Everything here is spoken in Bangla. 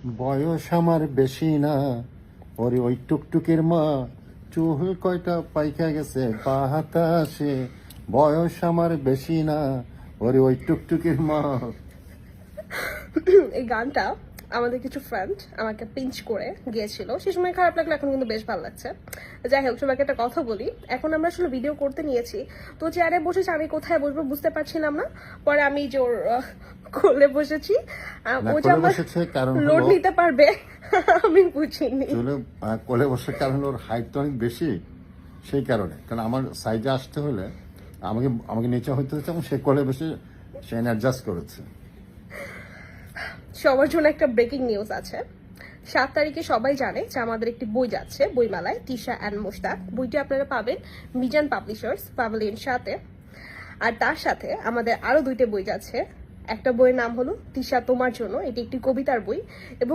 বয়স আমার বেশি না, ওরে ওই টুকটুকির মা, চুল কয়টা পাইকা গেছে বাতাসে। বয়স আমার বেশি না, ওরে ওই টুকটুকির মা। এই গানটা আমাদের কিছু ফ্রেন্ড আমাকে পিঞ্চ করে গিয়েছিল, সে সময় খারাপ লাগলো, এখন কিন্তু বেশ ভালো লাগছে। যাই হোক, সবাইকে একটা কথা বলি, এখন আমরা আসলে ভিডিও করতে নিয়েছি, তো চেয়ারে বসেছি, আমি কোথায় বসবো বুঝতে পারছিলাম না। পরে আমি যে ওর কোলে বসেছি, না, ও যে কোলে আমার বসেছে কারণ লোড হলো নিতে পারবে আমি বুঝিনি। চুলে কোলে বসে কারণ ওর হাইট তো অনেক বেশি, সেই কারণে। কারণ আমার সাইজে আসতে হলে আমাকে আমাকে নিচে হইতে হচ্ছে, এবং সে কোলে বসে সে অ্যাডজাস্ট করেছে। সবার জন্য একটা ব্রেকিং নিউজ আছে। 7 তারিখে সবাই জানে যে আমাদের একটি বই যাচ্ছে বইমেলায়, তিশা অ্যান্ড মুশতাক। বইটি আপনারা পাবেন মিজান পাবলিশার্স প্যাভিলিয়ন সাথে। আর তার সাথে আমাদের আরো 2টা বই যাচ্ছে। একটা বইয়ের নাম হলো তিশা তোমার জন্য, এটি একটি কবিতার বই, এবং